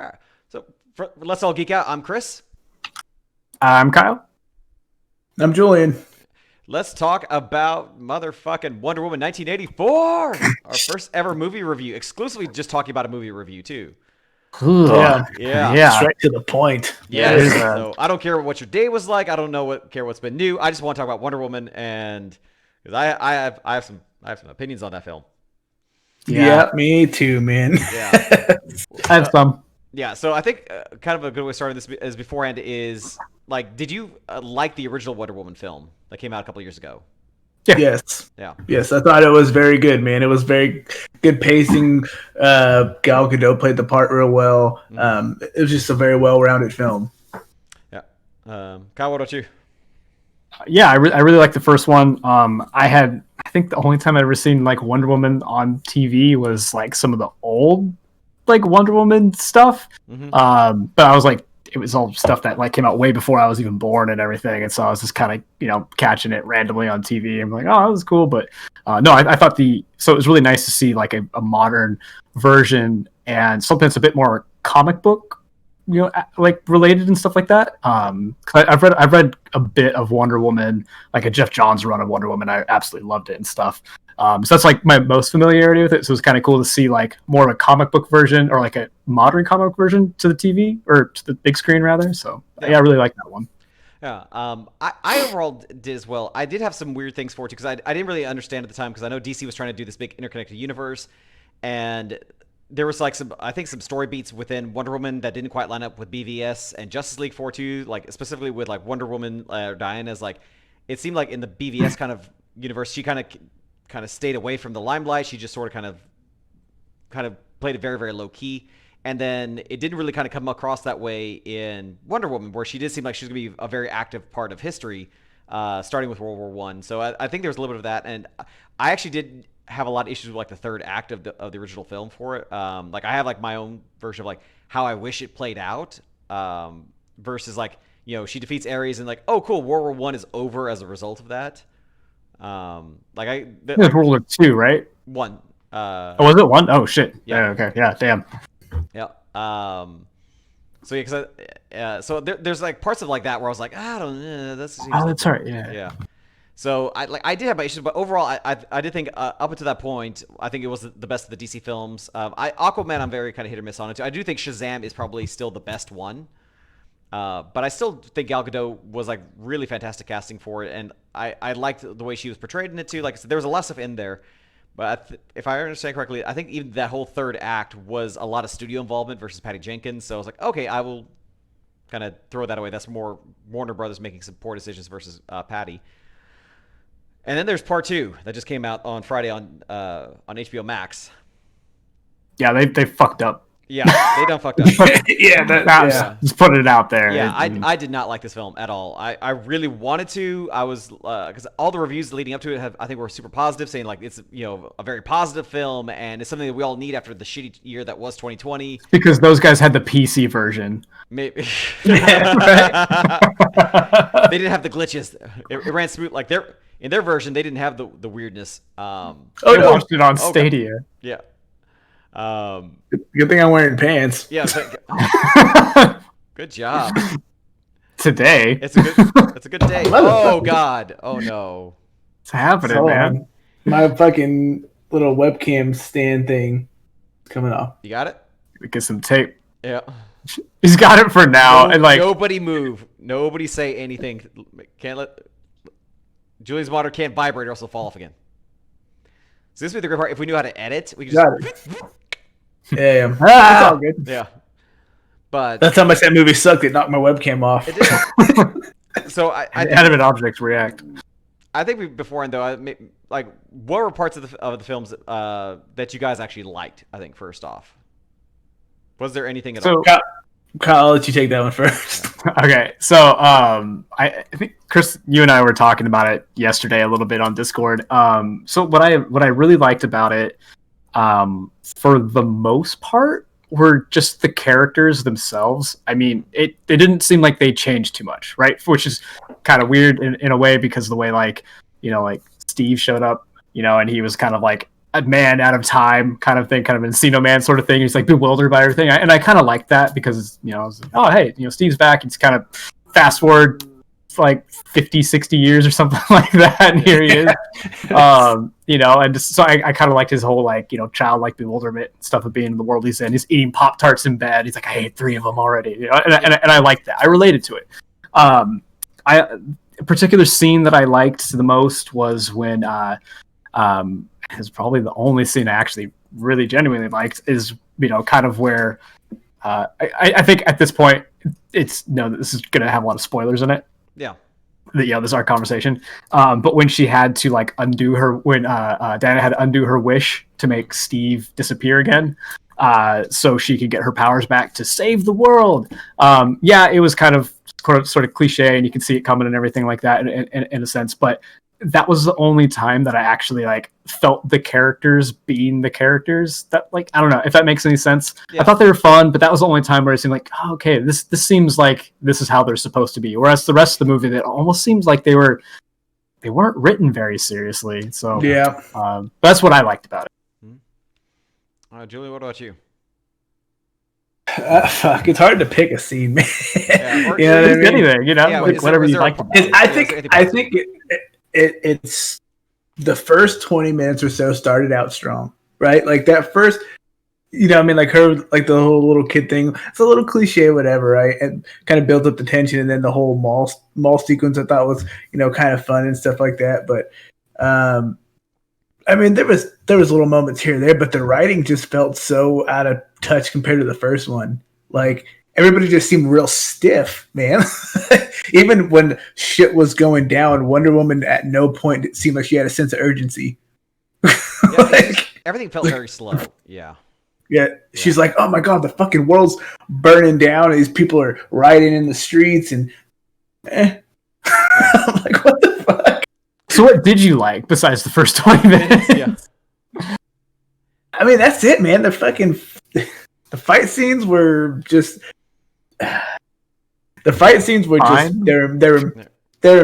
All right. So let's all geek out. I'm Chris. I'm Kyle. I'm Julian. Let's talk about motherfucking Wonder Woman 1984. Our first ever movie review. Exclusively just talking about a movie review too. Yeah. Yeah. Straight to the point. Yes. So I don't care what your day was like. I don't care what's been new. I just want to talk about Wonder Woman, and because I have some opinions on that film. Yeah, me too, man. Yeah. I have some. Yeah, so I think kind of a good way of starting this is beforehand is, like, did you like the original Wonder Woman film that came out a couple years ago? Yeah. Yes. Yeah. Yes, I thought it was very good, man. It was very good pacing. Gal Gadot played the part real well. It was just a very well-rounded film. Yeah. Kyle, what about you? Yeah, I really like the first one. I think the only time I ever seen like Wonder Woman on TV was like some of the old like Wonder Woman stuff. Mm-hmm. But I was like, it was all stuff that like came out way before I was even born and everything, and so I was just kind of catching it randomly on TV. I'm like, oh, that was cool, but no, I thought so it was really nice to see like a modern version and something that's a bit more comic book, like related and stuff like that. 'Cause I've read a bit of Wonder Woman, like a Jeff Johns run of Wonder Woman. I absolutely loved it and stuff. So that's like my most familiarity with it. So it's kind of cool to see like more of a comic book version or like a modern comic book version to the TV or to the big screen rather. So yeah, I really like that one. Yeah. I overall did as well. I did have some weird things for it too, because I didn't really understand at the time, because I know DC was trying to do this big interconnected universe, and there was like some story beats within Wonder Woman that didn't quite line up with BVS and Justice League 4-2, like specifically with like Wonder Woman Diana's, like, it seemed like in the BVS kind of universe she kind of stayed away from the limelight. She just sort of kind of played it very, very low key. And then it didn't really kind of come across that way in Wonder Woman, where she did seem like she was going to be a very active part of history, starting with World War I. So I think there was a little bit of that. And I actually did have a lot of issues with like the third act of the original film for it. Like I have like my own version of like how I wish it played out, versus like, she defeats Ares and like, oh cool, World War I is over as a result of that. It was World War II, right? One. Was it one? Oh shit. Yeah. Okay. Yeah. Damn. Yeah. So yeah, because so there's like parts of like that where I was like, I don't know. That's right. Yeah. Yeah. So I did have my issues, but overall I did think up until that point I think it was the best of the DC films. Aquaman I'm very kind of hit or miss on it too. I do think Shazam is probably still the best one. But I still think Gal Gadot was like really fantastic casting for it, and I liked the way she was portrayed in it too. Like I said, there was a lot of stuff in there, but if I understand correctly, I think even that whole third act was a lot of studio involvement versus Patty Jenkins. So I was like, okay, I will kind of throw that away. That's more Warner Brothers making some poor decisions versus Patty. And then there's part 2 that just came out on Friday on HBO Max. Yeah, they fucked up. Yeah, they done fucked up. Just put it out there. Yeah, I did not like this film at all. I really wanted to. I was because all the reviews leading up to it I think were super positive, saying like it's a very positive film and it's something that we all need after the shitty year that was 2020. Because those guys had the PC version. Maybe they didn't have the glitches. It ran smooth. Like in their version, they didn't have the weirdness. They watched it on Stadia. God. Yeah. Good thing I'm wearing pants. Yeah. Good job. Today. It's a good day. Oh God. Oh no. It's happening, man. My fucking little webcam stand thing is coming off. You got it? Get some tape. Yeah. He's got it for now. And like nobody move. Nobody say anything. Can't let Julian's monitor can't vibrate or else it'll fall off again. So this would be the great part. If we knew how to edit, we could just. Yeah. It's all good. Yeah. But that's how much that movie sucked. It knocked my webcam off. It did. So animate objects react. I think beforehand though, like what were parts of the films that you guys actually liked? I think first off, was there anything at all? Kyle, I'll let you take that one first. Okay, so I think Chris, you and I were talking about it yesterday a little bit on Discord. So what I really liked about it, for the most part, were just the characters themselves. I mean, it didn't seem like they changed too much, right? Which is kind of weird in a way, because the way like Steve showed up, and he was kind of like a man out of time kind of thing, kind of Encino Man sort of thing. He's like bewildered by everything, and I kind of like that because I was like, oh hey, Steve's back. He's kind of fast forward like 50, 60 years or something like that, and here he is. And just, so I kind of liked his whole like childlike bewilderment stuff of being in the world he's in. He's eating Pop-Tarts in bed. He's like, I ate 3 of them already, and I liked that. I related to it. A particular scene that I liked the most was when is probably the only scene I actually really genuinely liked is kind of where I think at this point this is gonna have a lot of spoilers in it. Yeah. This is our conversation. But when she had to like undo her, when Diana had to undo her wish to make Steve disappear again, so she could get her powers back to save the world. It was kind of sort of cliche, and you can see it coming and everything like that in a sense. But that was the only time that I actually like felt the characters being the characters. That like I don't know if that makes any sense. Yeah. I thought they were fun, but that was the only time where it seemed like, oh, okay, this seems like this is how they're supposed to be. Whereas the rest of the movie, that almost seems like they weren't written very seriously. So that's what I liked about it. Julie, what about you? Fuck, it's hard to pick a scene, man. Anything, whatever you like. I think it's the first 20 minutes or so started out strong, right? Like that first, like her, like the whole little kid thing. It's a little cliche, whatever, right? And kind of built up the tension, and then the whole mall sequence I thought was, kind of fun and stuff like that. But, there was little moments here and there, but the writing just felt so out of touch compared to the first one. Like everybody just seemed real stiff, man. Even when shit was going down, Wonder Woman at no point it seemed like she had a sense of urgency. Everything felt very slow. Yeah. Yeah. She's like, oh my God, the fucking world's burning down. And these people are rioting in the streets and I'm like, what the fuck? So what did you like besides the first 20 minutes? Yeah. That's it, man. The fight scenes were just they're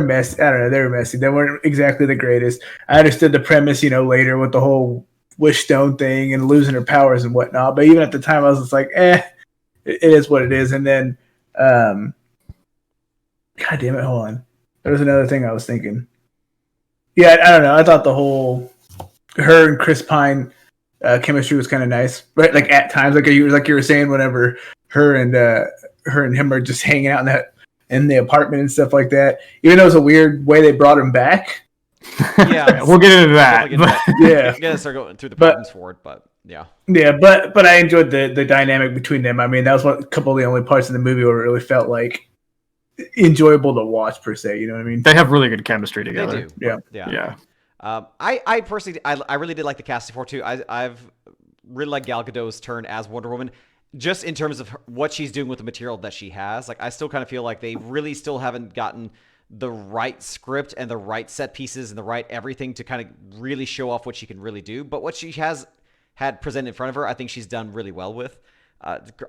messy. I don't know, they were messy. They weren't exactly the greatest. I understood the premise, later with the whole wish stone thing and losing her powers and whatnot. But even at the time, I was just like, it is what it is. And then, God damn it, hold on. There was another thing I was thinking. Yeah, I don't know. I thought the whole her and Chris Pine chemistry was kind of nice, right? Like at times, like you were saying, whenever her and him are just hanging out in the apartment and stuff like that. Even though it was a weird way they brought him back. Yeah, we'll get into that. Yeah, we're gonna start going through the problems for it, but yeah. Yeah, but I enjoyed the dynamic between them. That was a couple of the only parts in the movie where it really felt like enjoyable to watch per se. You know what I mean? They have really good chemistry together. They do. Yeah. I personally, I really did like the casting for it too. I've really liked Gal Gadot's turn as Wonder Woman, just in terms of what she's doing with the material that she has. Like, I still kind of feel like they really still haven't gotten the right script and the right set pieces and the right everything to kind of really show off what she can really do. But what she has had presented in front of her, I think she's done really well with.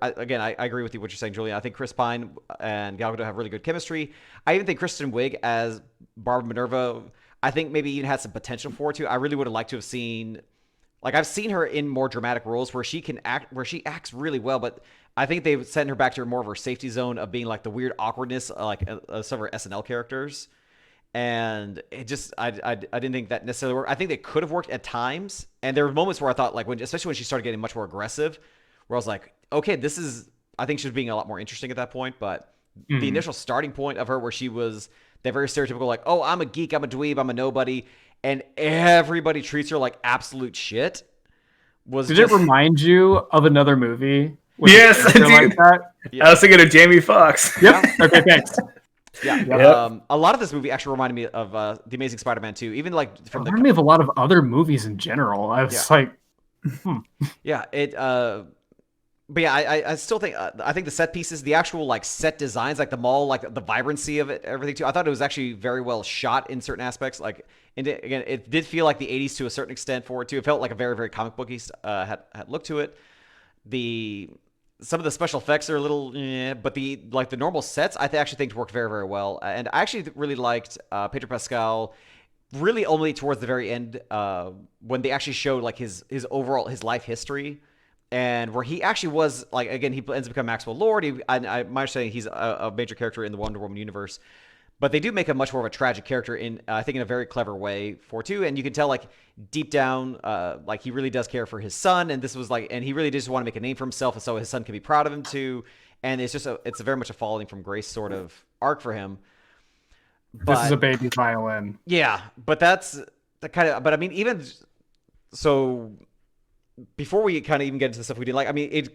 Again, I agree with you what you're saying, Julian. I think Chris Pine and Gal Gadot have really good chemistry. I even think Kristen Wiig as Barbara Minerva, I think maybe even had some potential for it too. I really would have liked to have seen, like, I've seen her in more dramatic roles where she can act, where she acts really well, but I think they've sent her back to more of her safety zone of being like the weird awkwardness, like some of her SNL characters. And it just, I didn't think that necessarily worked. I think they could have worked at times. And there were moments where I thought, like, especially when she started getting much more aggressive, where I was like, okay, I think she was being a lot more interesting at that point. But the initial starting point of her, where she was that very stereotypical, like, oh, I'm a geek, I'm a dweeb, I'm a nobody, and everybody treats her like absolute shit. Did it remind you of another movie? Yes, like that? Yeah. I was thinking of Jamie Foxx. Yep. Okay, thanks. Yeah. Yep. A lot of this movie actually reminded me of The Amazing Spider-Man 2. Even like reminded me of a lot of other movies in general. I was like, Yeah. But yeah, I still think I think the set pieces, the actual like set designs, like the mall, like the vibrancy of it, everything too. I thought it was actually very well shot in certain aspects. And again, it did feel like the 80s to a certain extent for it too. It felt like a very, very comic booky had look to it. Some of the special effects are a little, but the normal sets I actually think worked very, very well. And I actually really liked Pedro Pascal really only towards the very end, when they actually showed like his overall his life history, and where he actually was like, again, he ends up becoming Maxwell Lord. My understanding, he's a major character in the Wonder Woman universe. But they do make him much more of a tragic character in, I think, in a very clever way for too. And you can tell, like, deep down, like he really does care for his son. And this was like, and he really just want to make a name for himself, and so his son can be proud of him too. And it's it's very much a falling from grace sort of arc for him. This is a baby violin. Yeah, but that's the kind of. But I mean, even so, before we kind of even get into the stuff we did, like, I mean,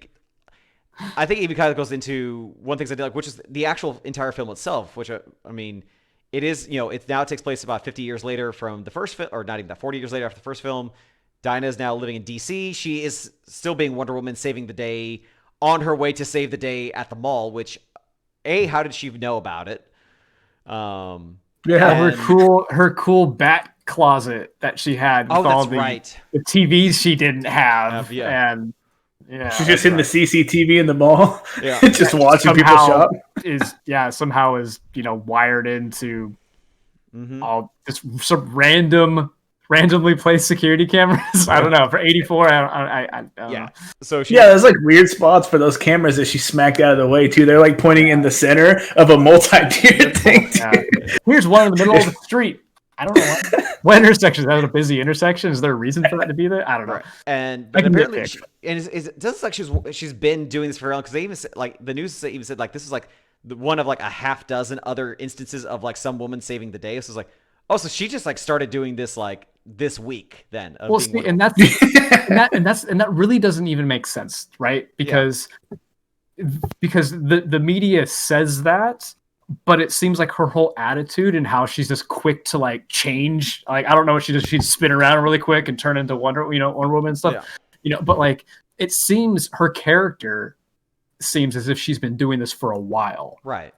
I think it even kind of goes into one thing I did like, which is the actual entire film itself, which I mean, it is, it now takes place about 50 years later from the first film, or not even that, 40 years later after the first film. Dinah is now living in DC. She is still being Wonder Woman, saving the day, on her way to save the day at the mall, which, how did she know about it? Her cool bat closet that she had with all the TVs she didn't have. And yeah, she's just in the CCTV in the mall, just watching people shop. Somehow is wired into all this some randomly placed security cameras. I don't know, for 84. I don't know. So there's like weird spots for those cameras that she smacked out of the way too. They're like pointing in the center of a multi-tiered thing. Here's one in the middle of the street. I don't know what intersection. Is that a busy intersection? Is there a reason for that to be there? I don't know. But apparently, it does like she's been doing this for a while, because they even said, like, the news even said, like, this is like one of like a half dozen other instances of like some woman saving the day. So it's like, so she just like started doing this like this week then. Well, see, and that really doesn't even make sense, right? Because the media says that. But it seems like her whole attitude and how she's just quick to like change. Like, I don't know what she does. She'd spin around really quick and turn into Wonder Woman and stuff. But like, it seems her character seems as if she's been doing this for a while. Right.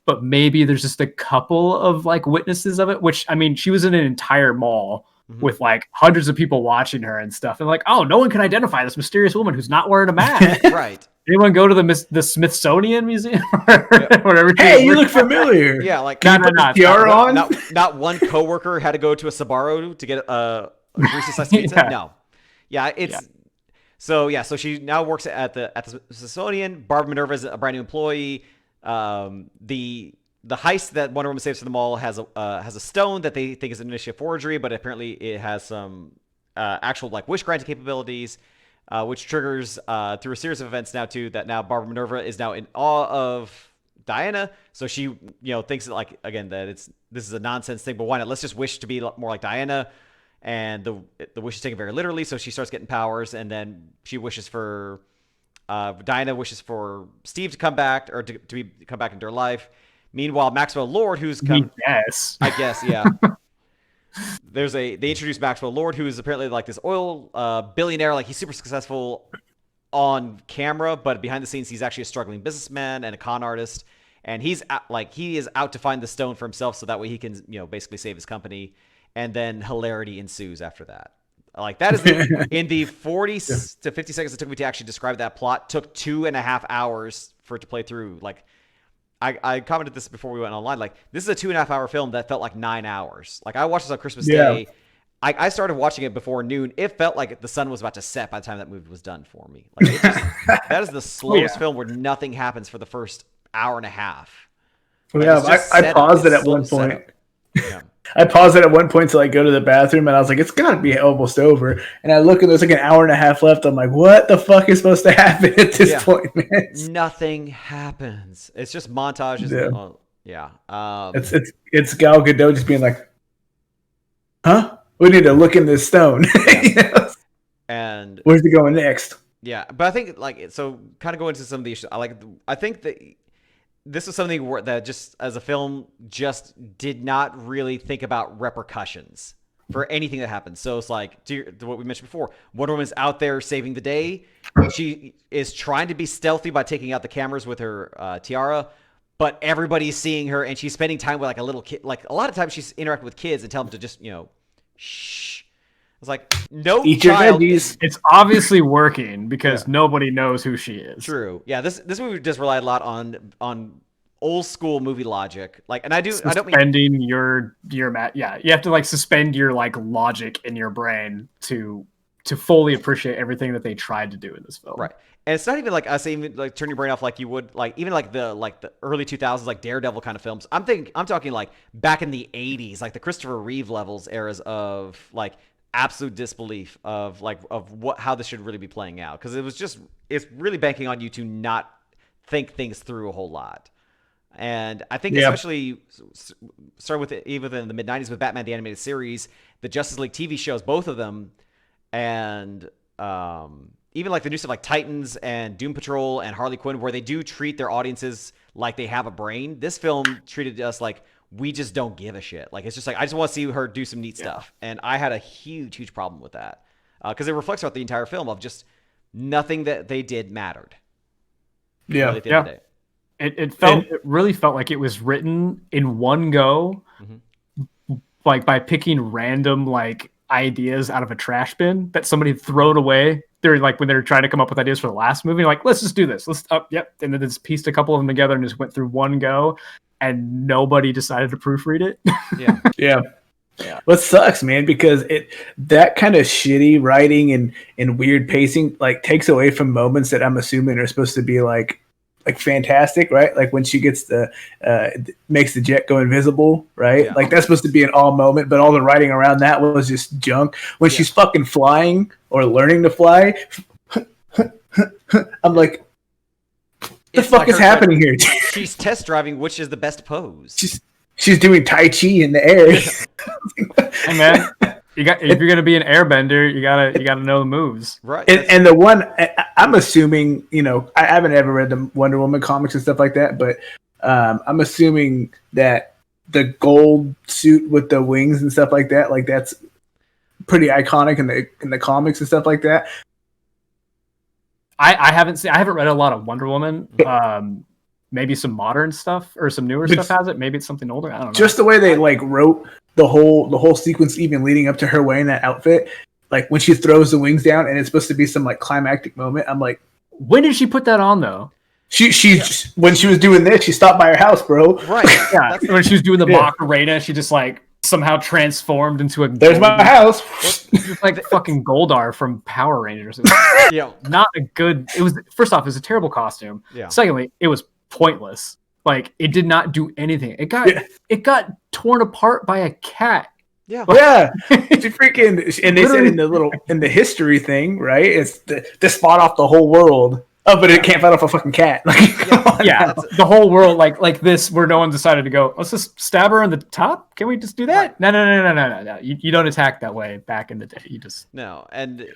But maybe there's just a couple of like witnesses of it, which, I mean, she was in an entire mall with like hundreds of people watching her and stuff. And like, oh, no one can identify this mysterious woman who's not wearing a mask. Right. Anyone go to the Smithsonian Museum or whatever? Hey, you look familiar. Yeah, like not one coworker had to go to a Sbarro to get a greasy slice of pizza. No. So she now works at the Smithsonian. Barbara Minerva is a brand new employee. The heist that Wonder Woman saves for the mall has a stone that they think is an initiative forgery, but apparently it has some actual like wish granting capabilities. Which triggers through a series of events now too, that now Barbara Minerva is now in awe of Diana. So she thinks that, like, again, that this is a nonsense thing, but why not? Let's just wish to be more like Diana. And the wish is taken very literally. So she starts getting powers, and then she wishes for Diana wishes for Steve to come back, or to come back into her life. Meanwhile, Maxwell Lord, who's come, I guess, yeah. They introduce Maxwell Lord, who is apparently like this oil billionaire. Like, he's super successful on camera, but behind the scenes, he's actually a struggling businessman and a con artist. And he is out to find the stone for himself, so that way he can basically save his company. And then hilarity ensues after that. Like, that is in the 40 to 50 seconds it took me to actually describe that plot. Took 2.5 hours for it to play through. Like, I commented this before we went online. Like, this is a 2.5 hour film that felt like 9 hours. Like, I watched this on Christmas Day. I started watching it before noon. It felt like the sun was about to set by the time that movie was done for me. Like, that is the slowest film where nothing happens for the first hour and a half. Like, I paused it at one point. Yeah. I paused it at one point to like go to the bathroom, and I was like, it's got to be almost over. And I look, and there's like an hour and a half left. I'm like, what the fuck is supposed to happen at this point, man? Nothing happens. It's just montages. It's Gal Gadot just being like, huh? We need to look in this stone. And where's it going next? Yeah, but I think kind of go into some of the issues. I think that this was something that just as a film just did not really think about repercussions for anything that happens. So it's like to what we mentioned before, Wonder Woman's out there saving the day. She is trying to be stealthy by taking out the cameras with her tiara, but everybody's seeing her, and she's spending time with like a little kid. Like, a lot of times she's interacting with kids and tell them to just shh. It's like, no Eat child. It's obviously working because nobody knows who she is. True. Yeah. This movie just relied a lot on old school movie logic. Like, and I don't mean suspending your yeah, you have to like suspend your like logic in your brain to fully appreciate everything that they tried to do in this film. right. And it's not even like us even like turn your brain off like you would like even like the early 2000s like Daredevil kind of films. I'm talking like back in the 80s, like the Christopher Reeve levels eras of like absolute disbelief of like of what how this should really be playing out, because it's really banking on you to not think things through a whole lot. And I think especially started with it, even in the mid 90s with Batman the Animated Series, the Justice League TV shows, both of them, and even like the new stuff like Titans and Doom Patrol and Harley Quinn, where they do treat their audiences like they have a brain. This film treated us like we just don't give a shit. Like, it's just like, I just want to see her do some neat stuff. And I had a huge problem with that, because it reflects throughout the entire film of just nothing that they did mattered. Yeah. Really, at the end of the day. It really felt like it was written in one go, like by picking random like ideas out of a trash bin that somebody had thrown away. They're like when they were trying to come up with ideas for the last movie, like, let's just do this. And then just pieced a couple of them together and just went through one go, and nobody decided to proofread it. Yeah. What sucks, man, because that kind of shitty writing and weird pacing like takes away from moments that I'm assuming are supposed to be like fantastic, right? Like when she gets makes the jet go invisible, right? Yeah. Like that's supposed to be an all moment, but all the writing around that was just junk. When she's fucking flying or learning to fly, I'm like, what the fuck is happening here? She's test driving which is the best pose. She's doing Tai Chi in the air. Hey man, if you're gonna be an airbender, you gotta know the moves, right? And the one I'm assuming, I haven't ever read the Wonder Woman comics and stuff like that, but I'm assuming that the gold suit with the wings and stuff like that, like that's pretty iconic in the comics and stuff like that. I haven't read a lot of Wonder Woman. Maybe some modern stuff or some newer stuff has it. Maybe it's something older. I don't know. Just the way they like wrote the whole sequence, even leading up to her wearing that outfit, like when she throws the wings down and it's supposed to be some like climactic moment. I'm like, when did she put that on though? When she was doing this, she stopped by her house, bro. Right. Yeah. When she was doing the Macarena, she just like somehow transformed into a. There's my house. It's like fucking Goldar from Power Rangers. Not a good. It was, first off, it was a terrible costume. Yeah. Secondly, it was pointless. Like, it did not do anything. It got torn apart by a cat. Yeah. Yeah. She freaking, and they said in the history thing, right? It's to spot off the whole world. Oh, but it can't fight off a fucking cat. The whole world, like this, where no one decided to go, let's just stab her on the top. Can we just do that? No. You don't attack that way back in the day. You just no. And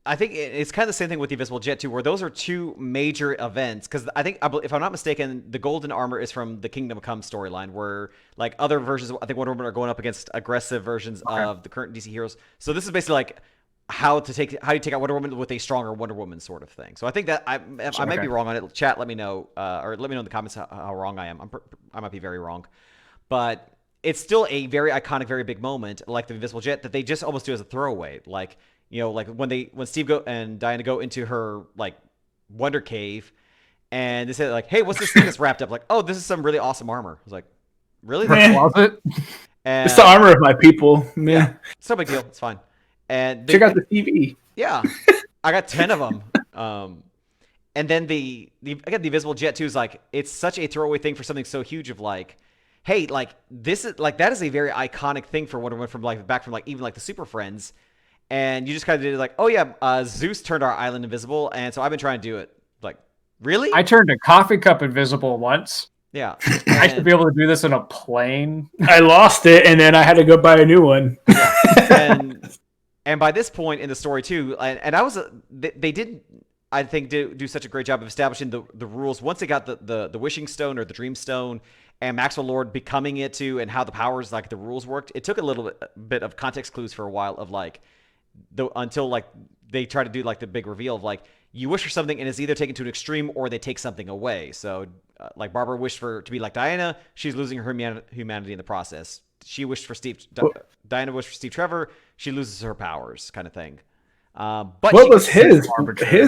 I think it's kind of the same thing with the Invisible Jet too, where those are two major events. Because I think, if I'm not mistaken, the Golden Armor is from the Kingdom Come storyline, where like other versions, I think Wonder Woman are going up against aggressive versions of the current DC heroes. So this is basically like how you take out Wonder Woman with a stronger Wonder Woman sort of thing. So I think that I might be wrong on it. Chat, let me know, or let me know in the comments how wrong I am. I might be very wrong, but it's still a very iconic, very big moment, like the Invisible Jet, that they just almost do as a throwaway, like. Like when Steve and Diana go into her like Wonder Cave, and they say like, "Hey, what's this thing that's wrapped up?" Like, "Oh, this is some really awesome armor." I was like, "Really?" closet? And it's the armor of my people. Yeah, it's no big deal. It's fine. And check out the TV. Yeah, I got 10 of them. And then the Invisible Jet too is like, it's such a throwaway thing for something so huge of like, hey, like this is like, that is a very iconic thing for Wonder Woman from like back from like even like the Super Friends. And you just kind of did it like, oh yeah, Zeus turned our island invisible, and so I've been trying to do it. Like, really? I turned a coffee cup invisible once. Yeah. I should be able to do this in a plane. I lost it, and then I had to go buy a new one. Yeah. And by this point in the story too, and I was they did, I think, do such a great job of establishing the rules once they got the Wishing Stone or the Dream Stone and Maxwell Lord becoming it too, and how the powers, like the rules worked. It took a little bit of context clues for a while of like. Until like they try to do like the big reveal of like you wish for something and it's either taken to an extreme or they take something away. So like Barbara wished to be like Diana, she's losing her humanity in the process. She wished for Diana wished for Steve Trevor, she loses her powers, kind of thing. But what was his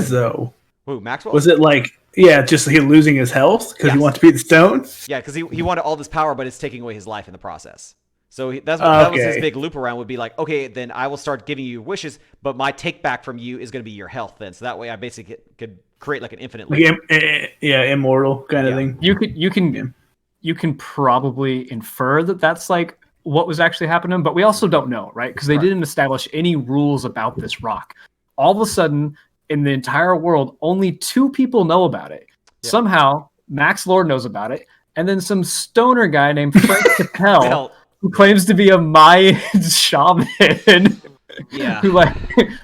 though? Who, Maxwell? Was it like Yeah, just he losing his health because he Yes. wants to be the stone. Yeah, because he wanted all this power, but it's taking away his life in the process. So that was his Okay. big loop around. Would be like, okay, then I will start giving you wishes, but my take back from you is going to be your health. Then, so that way I basically could create like an infinite Like, loop. yeah, immortal kind of Yeah. thing. You can probably infer that that's like what was actually happening, but we also don't know, right? Because they Right. didn't establish any rules about this rock. All of a sudden, in the entire world, only 2 people know about it. Yeah. Somehow, Max Lord knows about it, and then some stoner guy named Frank Capel, Hell, who claims to be a Mayan shaman, yeah, who like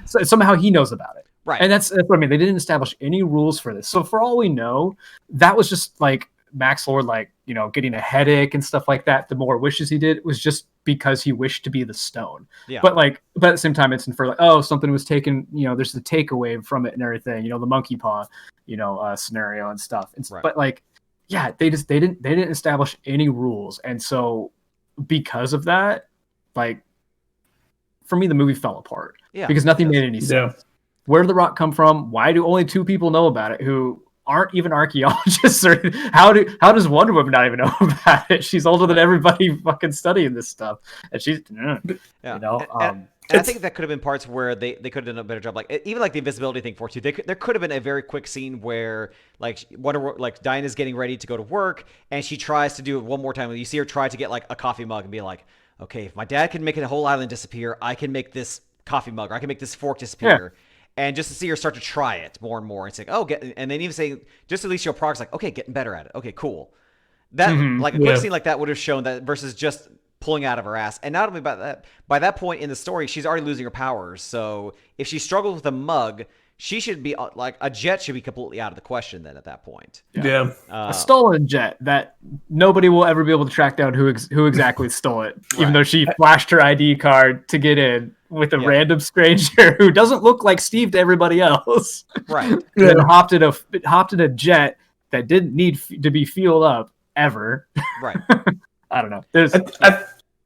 somehow he knows about it. right. And that's what I mean. They didn't establish any rules for this. So for all we know, that was just like Max Lord, like, you know, getting a headache and stuff like that. The more wishes he did was just because he wished to be the stone. Yeah. But at the same time, it's inferred like, oh, something was taken, you know, there's the takeaway from it and everything, you know, the monkey paw, you know, scenario and stuff. Right. But like, yeah, they didn't establish any rules. And so because of that, like, for me, the movie fell apart. Yeah, Because nothing it does. made any sense. Where did the rock come from? Why do only 2 people know about it who aren't even archaeologists? Or how does Wonder Woman not even know about it? She's older than everybody fucking studying this stuff, and she's Yeah. you know. And I think that could have been parts where they could have done a better job. Like even like the invisibility thing for too. There could have been a very quick scene where like Diana's getting ready to go to work and she tries to do it one more time. You see her try to get like a coffee mug and be like, okay, if my dad can make a whole island disappear, I can make this coffee mug or I can make this fork disappear. Yeah. And just to see her start to try it more and more and say, and then even saying, just at least show progress, like, okay, getting better at it. Okay, cool. That like a quick scene like that would have shown that versus just pulling out of her ass. And not only about that, by that point in the story, she's already losing her powers. So if she struggles with a mug, she should be like a jet should be completely out of the question then at that point. Yeah. A stolen jet that nobody will ever be able to track down who exactly stole it, even though she flashed her ID card to get in with a random stranger who doesn't look like Steve to everybody else. Right. Then hopped in a jet that didn't need to be fueled up ever. Right. I don't know.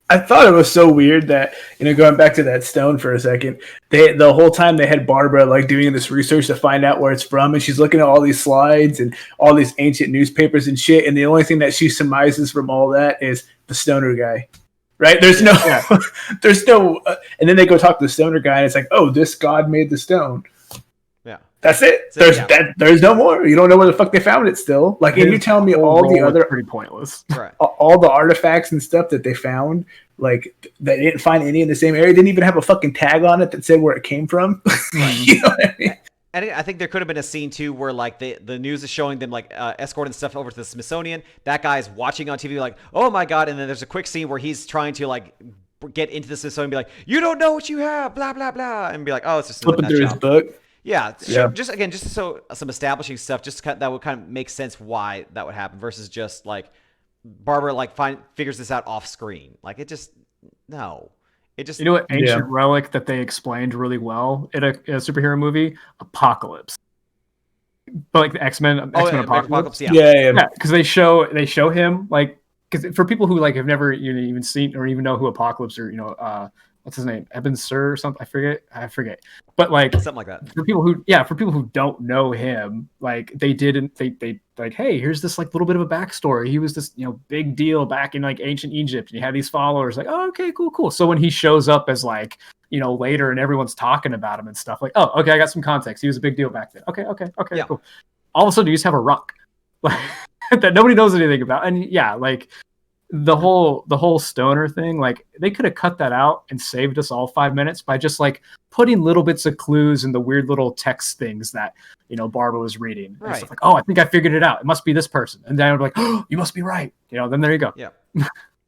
I thought it was so weird that, you know, going back to that stone for a second, the whole time they had Barbara like doing this research to find out where it's from, and she's looking at all these slides and all these ancient newspapers and shit, and the only thing that she surmises from all that is the stoner guy. Right? There's no, and then they go talk to the stoner guy, and it's like, oh, this god made the stone. Yeah, that's it. There's no more. You don't know where the fuck they found it still. Like, and you're telling me all the other pretty pointless, right? All the artifacts and stuff that they found, like they didn't find any in the same area. Didn't even have a fucking tag on it that said where it came from. You know what I mean? And I think there could have been a scene too where like the news is showing them like escorting stuff over to the Smithsonian. That guy's watching on TV like, oh my god, and then there's a quick scene where he's trying to like get into the Smithsonian and be like, you don't know what you have, blah blah blah, and be like, oh, it's just flipping through his book. Yeah, sure. Just so some establishing stuff, that would kind of make sense why that would happen versus just like Barbara like figures this out off screen. Like it just no. It just, you know what ancient relic that they explained really well in a superhero movie? Apocalypse. But like the X-Men Apocalypse. Yeah. Because they show him like, because for people who like have never even seen or even know who Apocalypse or what's his name, Eben Sur or something, I forget. But like something like that. For people who don't know him, like they like, hey, here's this like little bit of a backstory. He was this big deal back in like ancient Egypt, and he had these followers. Like, oh, okay, cool. So when he shows up as like later, and everyone's talking about him and stuff, like, oh, okay, I got some context. He was a big deal back then. Okay, cool. All of a sudden, you just have a rock like that nobody knows anything about, and like. The whole stoner thing, like they could have cut that out and saved us all 5 minutes by just like putting little bits of clues in the weird little text things that Barbara was reading. Right. And stuff like, oh, I think I figured it out. It must be this person. And then I'd be like, oh, you must be right. Then there you go. Yeah.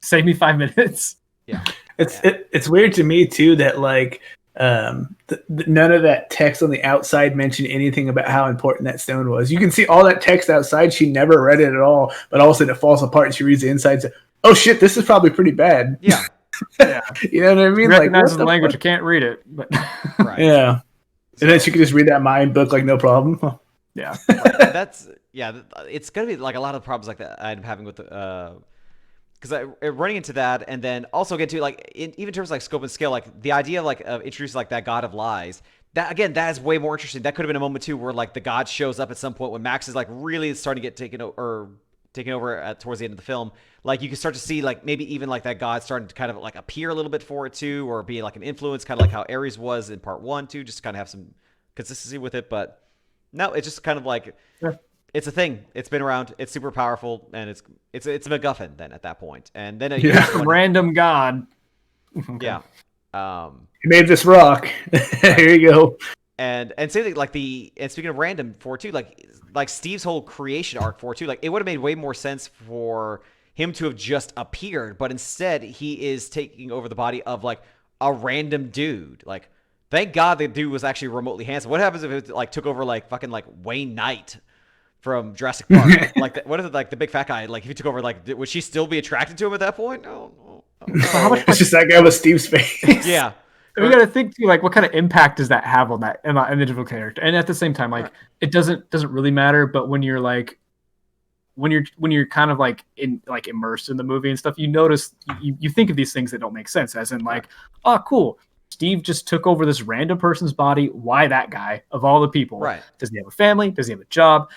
Save me 5 minutes. Yeah. It's weird to me too that like none of that text on the outside mentioned anything about how important that stone was. You can see all that text outside. She never read it at all, but all of a sudden it falls apart and she reads the inside. So, oh shit, this is probably pretty bad. Yeah. You know what I mean? Recognizes the language, I can't read it. But right. Yeah. And then she could just read that mind book like no problem. Yeah. That's it's gonna be like a lot of problems like that I'm having with because running into that, and then also get to like even in terms of like scope and scale, like the idea of like introducing like that god of lies, That again, that is way more interesting. That could have been a moment too, where like the god shows up at some point when Max is like really starting to get taken over towards the end of the film. Like you can start to see like maybe even like that god starting to kind of like appear a little bit for it too, or be like an influence, kind of like how Ares was in part 1 too, just to kind of have some consistency with it. But no, it's just kind of like it's a thing. It's been around. It's super powerful, and it's a MacGuffin then at that point. And then Random god. Yeah. He made this rock. Here you go. And same thing, like and speaking of random for too, like Steve's whole creation arc for too, like it would have made way more sense for him to have just appeared, but instead he is taking over the body of like a random dude. Like, thank God the dude was actually remotely handsome. What happens if it like took over like fucking like Wayne Knight from Jurassic Park? Like, what is it, like the big fat guy? Like, if he took over, like, would she still be attracted to him at that point? No. It's just that guy with Steve's face. Yeah. And we got to think too, like, what kind of impact does that have on that individual character? And at the same time, like, it doesn't really matter. But when you're like, when you're kind of like immersed in the movie and stuff, you notice you think of these things that don't make sense, as in like, oh, cool, Steve just took over this random person's body. Why that guy of all the people? Right? Does he have a family? Does he have a job?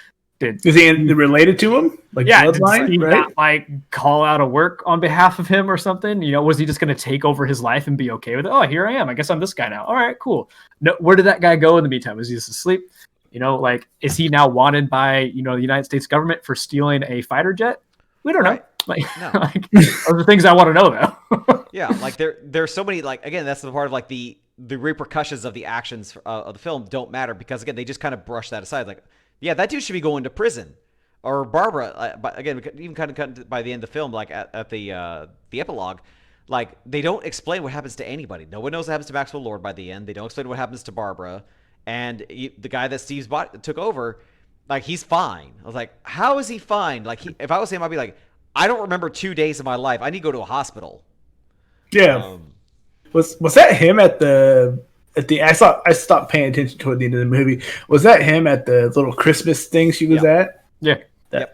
Is he related to him? Like, yeah, bloodline, did he right? not, like, call out of work on behalf of him or something? You know, was he just going to take over his life and be okay with it? Oh, here I am. I guess I'm this guy now. All right, cool. No, where did that guy go in the meantime? Was he just asleep? You know, like, is he now wanted by, the United States government for stealing a fighter jet? We don't know. Like, No. like, those are things I want to know, though. Yeah, like there's so many, like, again, that's the part of like the repercussions of the actions of the film don't matter, because again they just kind of brush that aside. Like, yeah, that dude should be going to prison, or Barbara. But again, even kind of by the end of the film, like at the epilogue, like they don't explain what happens to anybody. No one knows what happens to Maxwell Lord by the end. They don't explain what happens to Barbara, and the guy that Steve's took over, like, he's fine. I was like, how is he fine? Like, if I was him, I'd be like, I don't remember 2 days of my life. I need to go to a hospital. Yeah. Was that him at the I stopped paying attention toward the end of the movie. Was that him at the little Christmas thing she was at? Yeah.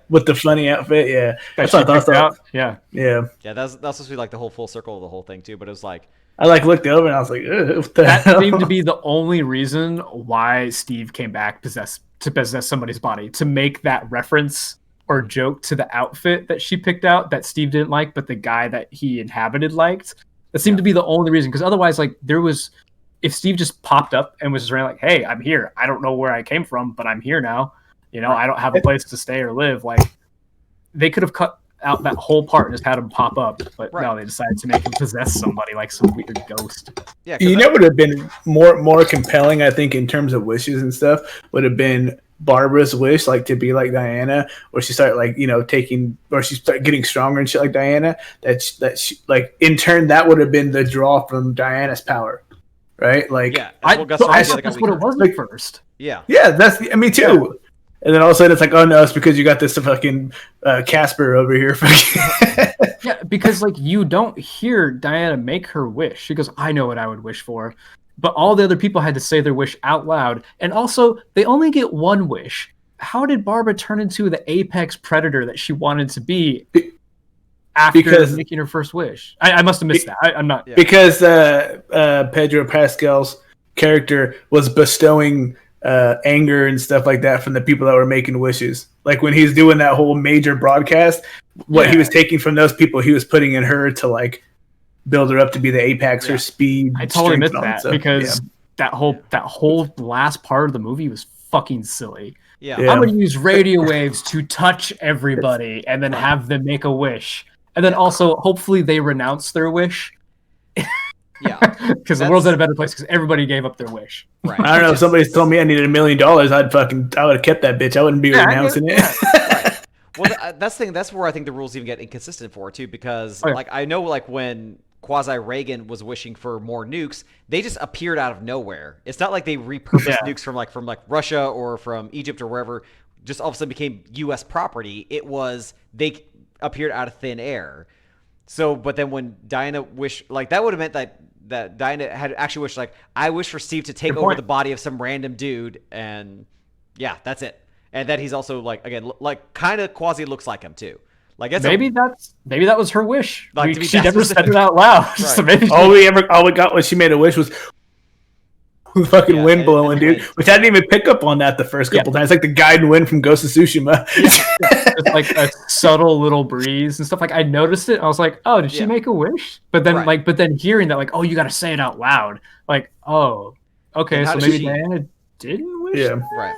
With the funny outfit? Yeah. That's what I thought. Yeah. Yeah. Yeah, that's supposed to be like the whole full circle of the whole thing too, but it was like, I like looked over and I was like, what the That hell? seemed to be the only reason why Steve came back to possess somebody's body, to make that reference or joke to the outfit that she picked out that Steve didn't like, but the guy that he inhabited liked. That seemed to be the only reason, because otherwise, like, if Steve just popped up and was just like, hey, I'm here. I don't know where I came from, but I'm here now. I don't have a place to stay or live. Like, they could have cut out that whole part and just had him pop up, but no, they decided to make him possess somebody like some weird ghost. yeah, Would have been more compelling, I think, in terms of wishes and stuff, would have been Barbara's wish, like, to be like Diana, or she started, like, she started getting stronger and shit like Diana. That she, like, in turn, that would have been the draw from Diana's power, right? Like, yeah, I thought that's what it was at first. Yeah, that's me too. Yeah. And then all of a sudden it's like, oh no, it's because you got this fucking Casper over here. Yeah, because, like, you don't hear Diana make her wish. She goes, I know what I would wish for. But all the other people had to say their wish out loud. And also, they only get one wish. How did Barbara turn into the apex predator that she wanted to be after making her first wish? I must have missed that. I'm not. Yeah. Because Pedro Pascal's character was bestowing anger and stuff like that from the people that were making wishes. Like, when he's doing that whole major broadcast, what he was taking from those people, he was putting in her to, like, build her up to be the apex, her speed. I totally missed that, because that whole last part of the movie was fucking silly. Yeah. I'm going to use radio waves to touch everybody and then have them make a wish. And then also, hopefully they renounce their wish. Yeah. Because the world's in a better place because everybody gave up their wish. Right. I don't know, if somebody's told me I needed $1 million, I would have kept that bitch. I wouldn't be renouncing it. Right. Well, that's the thing. That's where I think the rules even get inconsistent for too, because like, I know, like, when Quasi Reagan was wishing for more nukes, they just appeared out of nowhere. It's not like they repurposed nukes from Russia or from Egypt or wherever, just all of a sudden became U.S. property. It was, they appeared out of thin air. So, but then when Diana wished, like, that would have meant that Diana had actually wished, like, I wish for Steve to take over the body of some random dude, and yeah, that's it. And that he's also, like, again, like, kind of quasi looks like him too. Like, maybe that was her wish. Like, she never said it out loud. Right. So maybe all we got when she made a wish was fucking Yeah, wind and blowing, the dude. wind. Which I didn't even pick up on that the first couple times. Like the guiding wind from Ghost of Tsushima. Just like a subtle little breeze and stuff. Like I noticed it. I was like, oh, did she Yeah. make a wish? But then Right. but then hearing that, like, oh, you got to say it out loud. Like, oh, Then okay, how so does maybe she? Diana didn't wish. Yeah. That? Right.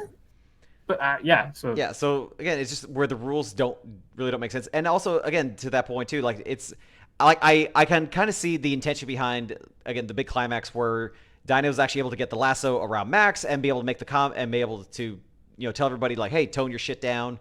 But yeah, so Yeah. So again, it's just where the rules don't make sense, and also again to that point too, like it's like I can kind of see the intention behind again the big climax where Dinah was actually able to get the lasso around Max and be able to make the and be able to tell everybody like, hey, tone your shit down.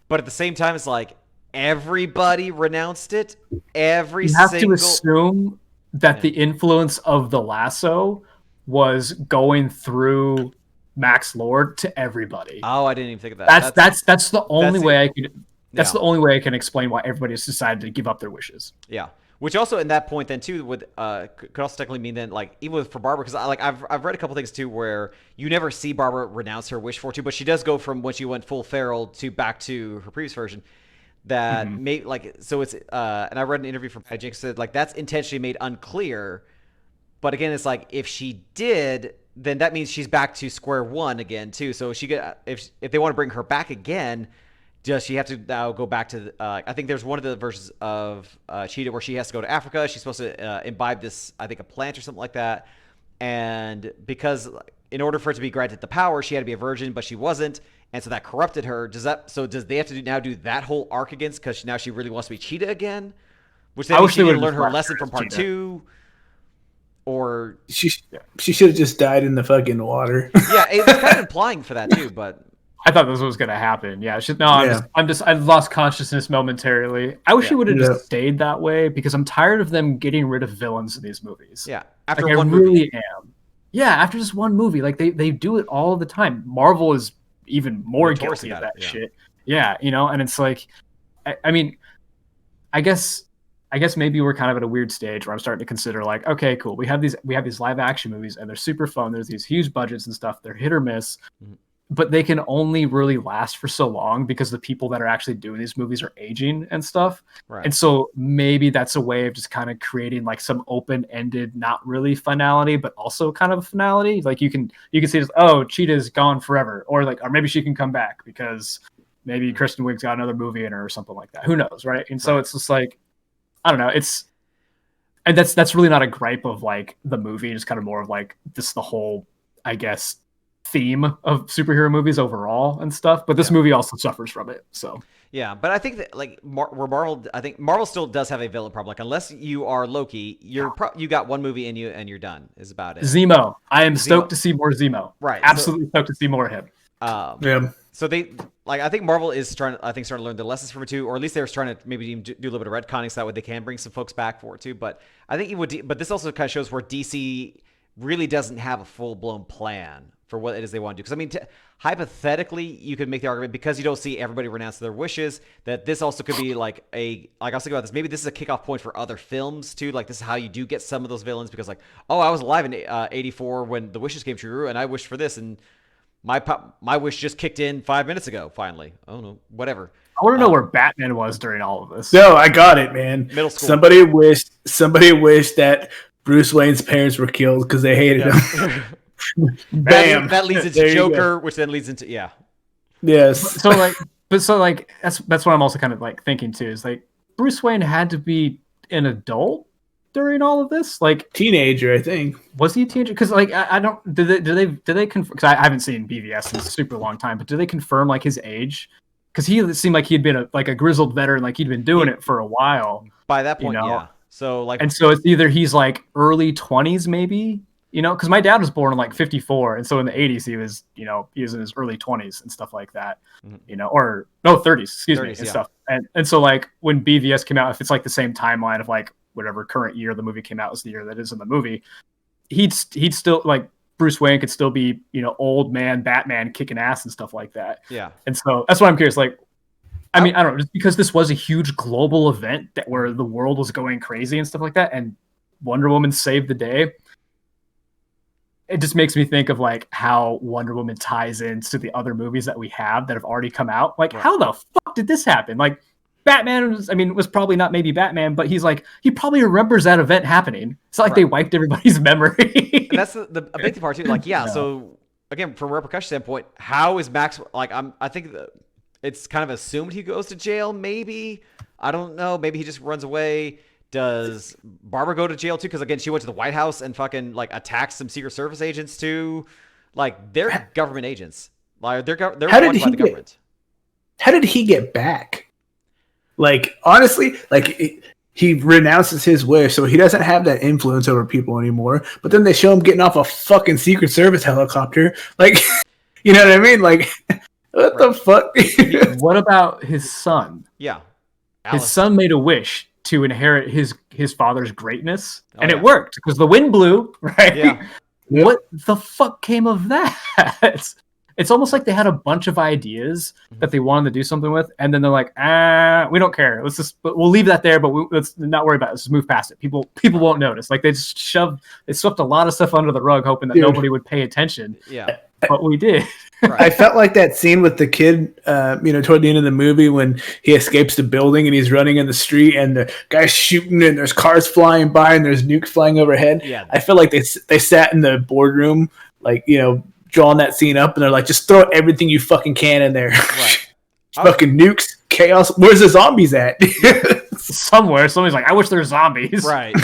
But at the same time, it's like everybody renounced it. Every you have to single assume that the influence of the lasso was going through Max Lord to everybody. Oh, I didn't even think of that. That's the only way I could. That's Yeah. the only way I can explain why everybody has decided to give up their wishes. Yeah, which also in that point then too would could also technically mean then like even for Barbara because I've read a couple things too where you never see Barbara renounce her wish for too, but she does go from when she went full feral to back to her previous version. That may like so it's and I read an interview from Patty Jenkins said like that's intentionally made unclear, but again it's like if she did then that means she's back to square one again too. So she could if they want to bring her back again. Does she have to now go back to? I think there's one of the versions of Cheetah where she has to go to Africa. She's supposed to imbibe this, I think, a plant or something like that. And because in order for it to be granted the power, she had to be a virgin, but she wasn't, and so that corrupted her. Does they have to now do that whole arc again? Because now she really wants to be Cheetah again, which then she didn't learn her lesson from part 2. Or she should have just died in the fucking water. Yeah, it was kind of implying for that too, but. I thought this was going to happen. Yeah. I lost consciousness momentarily. I wish it would have just stayed that way because I'm tired of them getting rid of villains in these movies. Yeah. After like, one I really movie. am. Yeah. After just one movie. Like they do it all the time. Marvel is even more guilty of that shit. Yeah. And it's like, I mean, I guess maybe we're kind of at a weird stage where I'm starting to consider like, okay, cool. We have these live action movies and they're super fun. There's these huge budgets and stuff. They're hit or miss. Mm-hmm. But they can only really last for so long because the people that are actually doing these movies are aging and stuff. Right. And so maybe that's a way of just kind of creating like some open-ended, not really finality, but also kind of a finality. Like you can see this, oh, Cheetah's gone forever. Or maybe she can come back because maybe Kristen Wiig's got another movie in her or something like that. Who knows, right? And so it's just like, I don't know. And that's really not a gripe of like the movie. It's kind of more of like this the whole, I guess, theme of superhero movies overall and stuff, but this movie also suffers from it. So yeah, but I think that like I think Marvel still does have a villain problem. Like unless you are Loki, you got one movie in you and you're done. Is about it. Zemo, I am stoked to see more Zemo. Right, absolutely stoked to see more of him. Yeah. So they like I think Marvel is starting to learn the lessons from it too, or at least they're trying to maybe do a little bit of retconning so that way they can bring some folks back for it too. But I think but this also kind of shows where DC really doesn't have a full blown plan for what it is they want to do. Because I mean, hypothetically, you could make the argument because you don't see everybody renounce their wishes that this also could be like I was thinking about this. Maybe this is a kickoff point for other films too. Like this is how you do get some of those villains because like, oh, I was alive in '84 when the wishes came true, and I wished for this, and my wish just kicked in 5 minutes ago. Finally, oh no, whatever. I want to know where Batman was during all of this. No, I got it, man. Middle school. Somebody wished that Bruce Wayne's parents were killed because they hated him. Bam. That leads into Joker, which then leads into Yes. So that's what I'm also kind of like thinking too. Is like Bruce Wayne had to be an adult during all of this, like teenager, I think. Was he a teenager? Because like I don't did they confirm? Because I haven't seen BVS in a super long time, but do they confirm like his age? Because he seemed like he'd been a grizzled veteran, like he'd been doing it for a while. By that point, yeah. So like, and so it's either he's like early 20s, maybe. Because my dad was born in like 54, and so in the 80s he was in his early 20s and stuff like that, or no 30s, excuse me, and stuff. And so like when BVS came out, if it's like the same timeline of like whatever current year the movie came out is the year that is in the movie, he'd still like Bruce Wayne could still be old man Batman kicking ass and stuff like that. Yeah. And so that's what I'm curious. Like, I mean, I don't know, just because this was a huge global event where the world was going crazy and stuff like that, and Wonder Woman saved the day. It just makes me think of like how Wonder Woman ties into the other movies that we have that have already come out. Like, how the fuck did this happen? Like, Batman was probably not maybe Batman, but he's like, he probably remembers that event happening. It's not like they wiped everybody's memory. And that's the a big part too. Like, yeah, so again, from a repercussion standpoint, how is Max like I think it's kind of assumed he goes to jail, maybe. I don't know. Maybe he just runs away. Does Barbara go to jail too? Because again, she went to the White House and fucking like attacked some Secret Service agents too. Like, they're government agents. Like, they're wanted by the government. How did he get back? Like, honestly, like he renounces his wish, so he doesn't have that influence over people anymore. But then they show him getting off a fucking Secret Service helicopter. Like, you know what I mean? Like, what the fuck? What about his son? Yeah. His son made a wish to inherit his father's greatness, and it worked because the wind blew, right? Yeah. What the fuck came of that? It's almost like they had a bunch of ideas that they wanted to do something with, and then they're like, we don't care. We'll leave that there, but let's not worry about it. Let's just move past it. People won't notice. Like, they swept a lot of stuff under the rug, hoping that nobody would pay attention. Yeah. But we did. Right. I felt like that scene with the kid, toward the end of the movie when he escapes the building and he's running in the street and the guy's shooting and there's cars flying by and there's nukes flying overhead. Yeah. I feel like they sat in the boardroom, like, drawing that scene up, and they're like, just throw everything you fucking can in there. Right. Fucking nukes, chaos. Where's the zombies at? Somewhere. Somebody's like, I wish there's zombies. Right.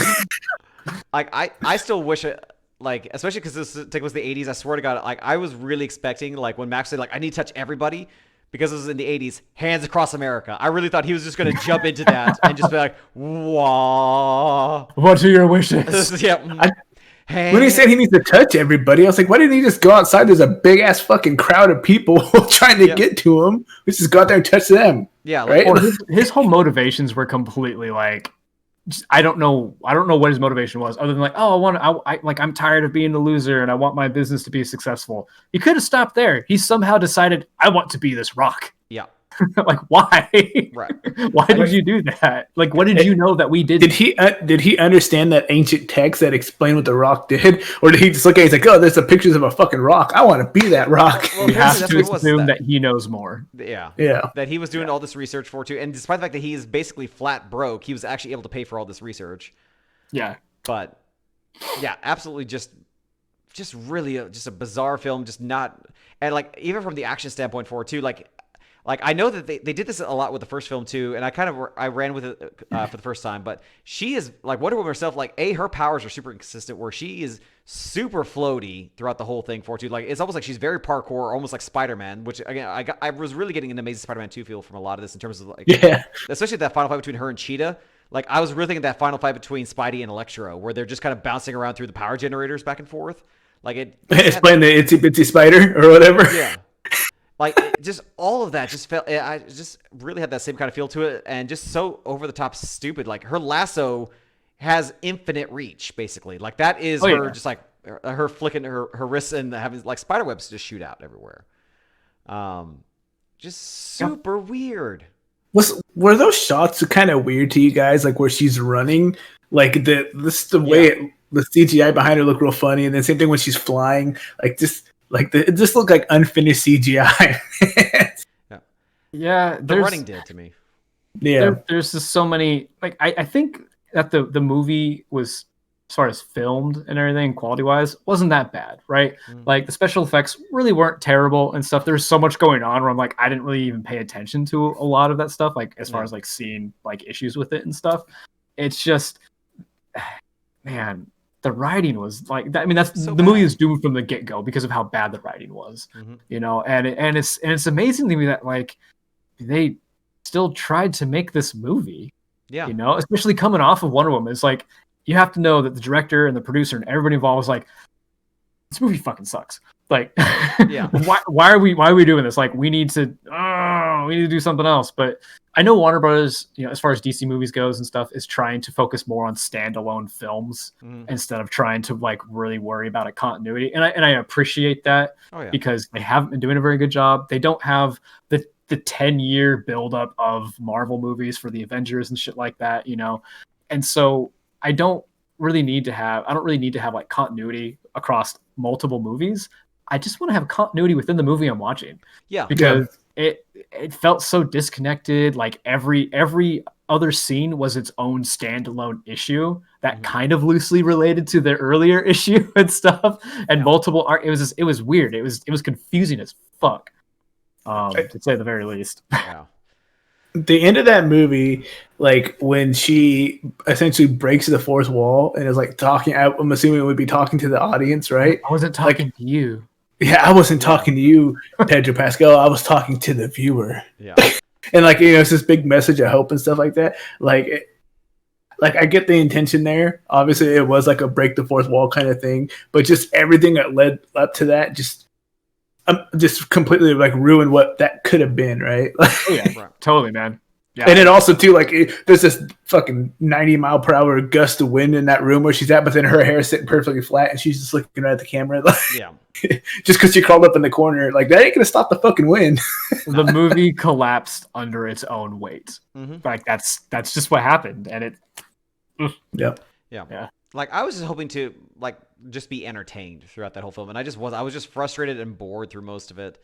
Like, I still wish it. Like, especially because this take was the 80s, I swear to God, like, I was really expecting, like, when Max said, like, I need to touch everybody, because this was in the 80s, hands across America. I really thought he was just going to jump into that and just be like, whoa. What are your wishes? Yeah. When he said he needs to touch everybody, I was like, why didn't he just go outside? There's a big-ass fucking crowd of people trying to get to him. We just go out there and touch them. Yeah. Right? Well, his whole motivations were completely, like, I don't know what his motivation was, other than like, I'm tired of being a loser and I want my business to be successful. He could have stopped there. He somehow decided, I want to be this rock. Yeah. Like, why? Right. Why did you do that? Like, what did you know that we did? Did he understand that ancient text that explained what the rock did, or did he just look at it? He's like, oh, there's some pictures of a fucking rock. I want to be that rock. Well, we have to assume that he knows more. Yeah. Yeah. That he was doing all this research for too, and despite the fact that he is basically flat broke, he was actually able to pay for all this research. Yeah. But yeah, absolutely, just really just a bizarre film. Just not, and like, even from the action standpoint for it too, like I know that they did this a lot with the first film too, and I ran with it for the first time. But she is like Wonder Woman herself. Like, her powers are super inconsistent, where she is super floaty throughout the whole thing for too. Like, it's almost like she's very parkour, almost like Spider-Man. Which again, I was really getting an Amazing Spider-Man 2 feel from a lot of this in terms of like, especially that final fight between her and Cheetah. Like, I was really thinking that final fight between Spidey and Electro, where they're just kind of bouncing around through the power generators back and forth. Like, it's playing the Itsy Bitsy Spider or whatever. Yeah. Like, just all of that just felt, I just really had that same kind of feel to it, and just so over the top stupid. Like, her lasso has infinite reach, basically. Like, that is just like her flicking her wrists and having like spider webs just shoot out everywhere. Just super weird. Were those shots kind of weird to you guys? Like, where she's running, like the way the CGI behind her looked real funny, and then same thing when she's flying, like just. Like, it just looked like unfinished CGI. Yeah, the running did to me. Yeah, there's just so many. Like, I think that the movie was, as far as filmed and everything, quality wise, wasn't that bad, right? Like, the special effects really weren't terrible and stuff. There's so much going on where I'm like, I didn't really even pay attention to a lot of that stuff. Like, as far as like seeing like issues with it and stuff, it's just, man. The writing was like, I mean, that's so the movie is doomed from the get go because of how bad the writing was, and it's amazing to me that like they still tried to make this movie, especially coming off of Wonder Woman. It's like, you have to know that the director and the producer and everybody involved was like, this movie fucking sucks. Like, why are we doing this? Like, we need to do something else. But I know Warner Brothers, as far as DC movies goes and stuff, is trying to focus more on standalone films instead of trying to like really worry about a continuity. And I appreciate that because they haven't been doing a very good job. They don't have the 10-year buildup of Marvel movies for the Avengers and shit like that, And so I don't really need to have like continuity across multiple movies. I just want to have continuity within the movie I'm watching. Yeah. Because it felt so disconnected. Like every other scene was its own standalone issue that kind of loosely related to the earlier issue and stuff, and multiple art. It was weird. It was confusing as fuck, to say the very least. Yeah. The end of that movie, like when she essentially breaks the fourth wall and is like talking, I'm assuming it would be talking to the audience, right? I wasn't talking to you. Yeah, I wasn't talking to you, Pedro Pascal. I was talking to the viewer. Yeah. And like, it's this big message of hope and stuff like that. Like I get the intention there. Obviously, it was like a break the fourth wall kind of thing, but just everything that led up to that just completely like ruined what that could have been, right? Oh yeah, right. Totally, man. Yeah. And then also too, like there's this fucking 90-mile-per-hour gust of wind in that room where she's at, but then her hair is sitting perfectly flat and she's just looking right at the camera. Like, Yeah. Just because she crawled up in the corner, like that ain't gonna stop the fucking wind. The movie collapsed under its own weight. Like that's just what happened, and it. Yep. Yeah. Like I was just hoping to like just be entertained throughout that whole film, and I was just frustrated and bored through most of it.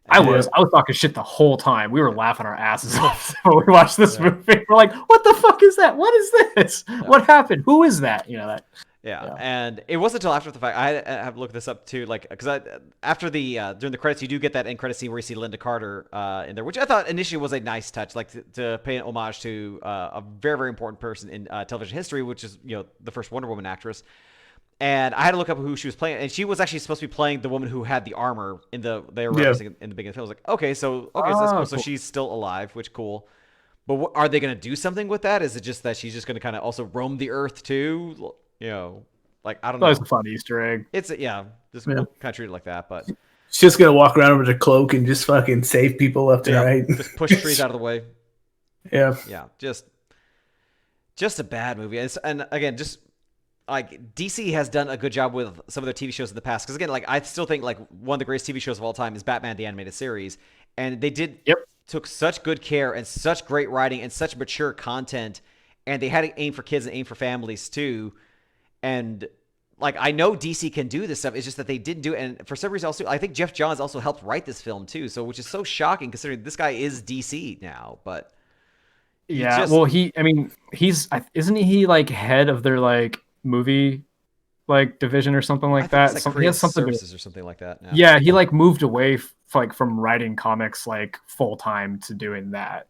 I was talking shit the whole time. We were laughing our asses off when we watched this movie. We're like, "What the fuck is that? What is this? What happened? Who is that?" You know that. Yeah, and it wasn't until after the fact I have to look this up too, like because after the during the credits you do get that end credit scene where you see Linda Carter in there, which I thought initially was a nice touch, like to pay an homage to a very very important person in television history, which is the first Wonder Woman actress. And I had to look up who she was playing, and she was actually supposed to be playing the woman who had the armor they were referencing in the beginning of the film. I was like, okay, so that's cool. So she's still alive, which cool. But are they going to do something with that? Is it just that she's just going to kind of also roam the earth too? Like I don't know. That was a fun Easter egg. It's just kind of treat it like that, but she's just gonna walk around with a cloak and just fucking save people left and right. Just push trees out of the way. Yeah, just a bad movie. And again, just like DC has done a good job with some of their TV shows in the past. Because again, like I still think like one of the greatest TV shows of all time is Batman the Animated Series, and they took such good care and such great writing and such mature content, and they had to aim for kids and aim for families too. And like I know DC can do this stuff, it's just that they didn't do it. And for some reason, also I think Jeff Johns also helped write this film too. So which is so shocking considering this guy is DC now, but. Isn't he like head of their like movie like division or something like that? Like he has something services or something like that now. Yeah, he like moved away from writing comics like full time to doing that.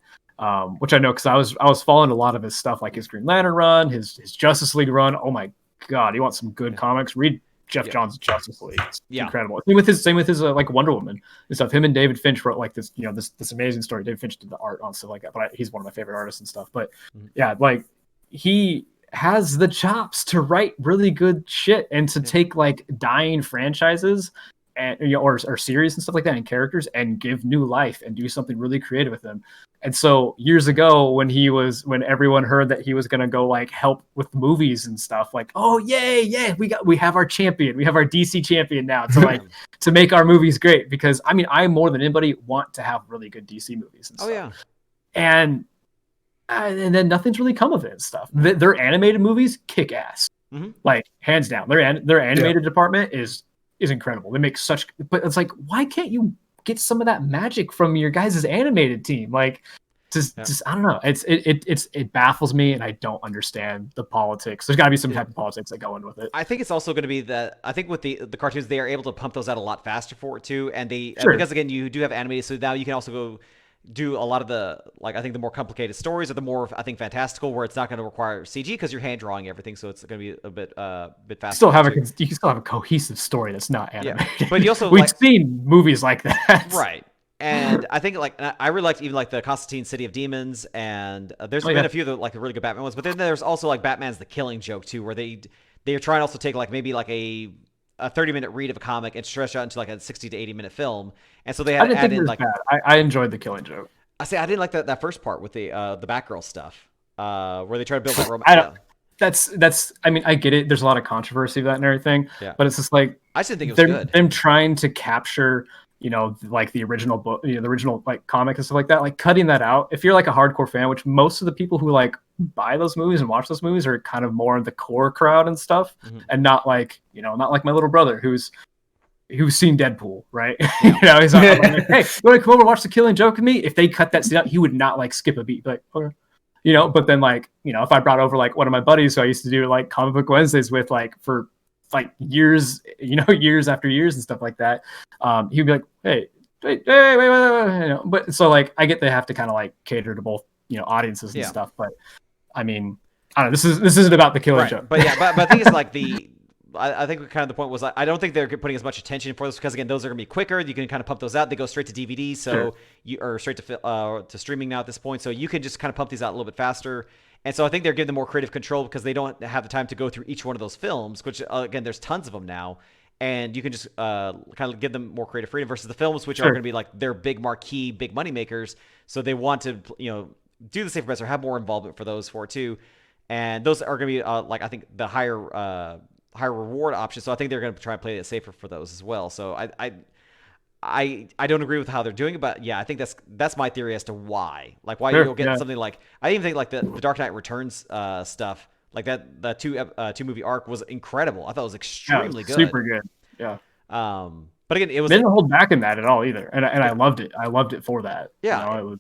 Which I know because I was following a lot of his stuff, like his Green Lantern run, his Justice League run. Oh my god, you want some good comics? Read Jeff Johns' Justice League. It's incredible. Same with his like Wonder Woman and stuff. Him and David Finch wrote like this, this amazing story. David Finch did the art on stuff like that, but he's one of my favorite artists and stuff. But like he has the chops to write really good shit and to take like dying franchises and or series and stuff like that and characters and give new life and do something really creative with them. And so years ago when everyone heard that he was going to go like help with movies and stuff, like, oh yeah, we have our champion. We have our DC champion now to make our movies great, because I more than anybody want to have really good DC movies and stuff. Oh yeah. And then nothing's really come of it and stuff. Their animated movies kick ass. Like hands down. Their animated department is incredible. They make but it's like, why can't you get some of that magic from your guys' animated team? Like just I don't know. It baffles me, and I don't understand the politics. There's got to be some type of politics that go in with it. I think it's also going to be that I think with the cartoons, they are able to pump those out a lot faster for it too, and because again you do have animated, so now you can also go do a lot of the I think the more complicated stories, or the more I think fantastical, where it's not going to require CG because you're hand drawing everything, so it's going to be a bit faster. You can still have a cohesive story that's not animated. Yeah. But you also we've seen movies like that, right? And I think I really liked even like the Constantine City of Demons, and there's been a few of the really good Batman ones, but then there's also like Batman's The Killing Joke too, where they're trying to also take maybe a 30-minute read of a comic and stretch out into a 60 to 80-minute film. And so they had to add in I enjoyed The Killing Joke. I didn't like that first part with the Batgirl stuff, where they try to build that romance. That's I get it. There's a lot of controversy of that and everything. Yeah. But it's just I just didn't think it was good. Them trying to capture the original book, the original comic and stuff like that, cutting that out. If you're a hardcore fan, which most of the people who buy those movies and watch those movies are kind of more in the core crowd and stuff, and not not like my little brother who's who's seen Deadpool, right? You know, he's like, hey, you want to come over and watch The Killing Joke with me? If they cut that scene out, he would not like skip a beat. Like, okay. You know, but then like, you know, if I brought over like one of my buddies who I used to do like comic book Wednesdays with, like for like years, you know, years after years and stuff like that, he'd be like, hey, wait, you know. But so like, I get they have to kind of like cater to both, you know, audiences and stuff. But I mean, I don't know. This isn't about The Killing Joke. But yeah, but I think it's like I think kind of the point was, like, I don't think they're putting as much attention for this because, again, those are going to be quicker. You can kind of pump those out. They go straight to DVD, so or straight to streaming now at this point. So you can just kind of pump these out a little bit faster. And so I think they're giving them more creative control because they don't have the time to go through each one of those films, which, again, there's tons of them now. And you can just kind of give them more creative freedom versus the films, which are going to be like their big marquee, big money makers. So they want to, you know, do the safer bets or have more involvement for those four too. And those are going to be like, I think the higher reward option. So I think they're going to try and play it safer for those as well. So I don't agree with how they're doing it, but yeah, I think that's my theory as to why. Like why you'll get something like, I even think like the Dark Knight Returns stuff, like that the two movie arc was incredible. I thought it was extremely good. Super good. Yeah. But again, it was, they didn't hold back in that at all either. And I loved it. I loved it for that. Yeah. You know,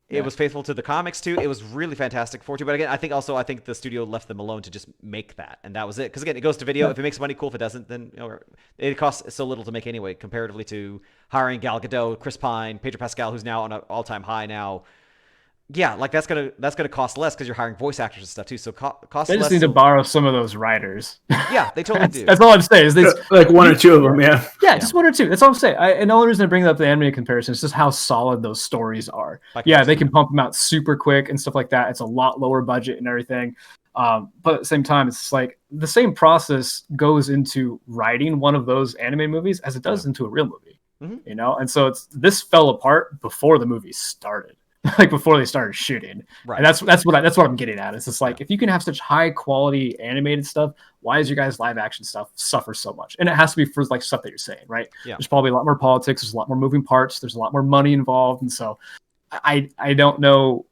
it was faithful to the comics too. It was really fantastic for too. But again, I think the studio left them alone to just make that, and that was it. Because again, it goes to video. Yeah. If it makes money, cool. If it doesn't, then, you know, it costs so little to make anyway, comparatively to hiring Gal Gadot, Chris Pine, Pedro Pascal, who's now on an all-time high now. Yeah, like that's gonna cost less because you're hiring voice actors and stuff too. So cost less. They just need to borrow some of those writers. Yeah, they totally do. That's all I'm saying. Is like one or two of them, yeah. Yeah, just one or two. That's all I'm saying. And the only reason I bring up the anime comparison is just how solid those stories are. Yeah, they can pump them out super quick and stuff like that. It's a lot lower budget and everything. But at the same time, it's like the same process goes into writing one of those anime movies as it does into a real movie. Mm-hmm. You know, and so this fell apart before the movie started. Like before they started shooting, right? And that's what I'm getting at. It's just like, if you can have such high quality animated stuff, why is your guys' live action stuff suffer so much? And it has to be for like stuff that you're saying, right? Yeah. There's probably a lot more politics. There's a lot more moving parts. There's a lot more money involved, and so I don't know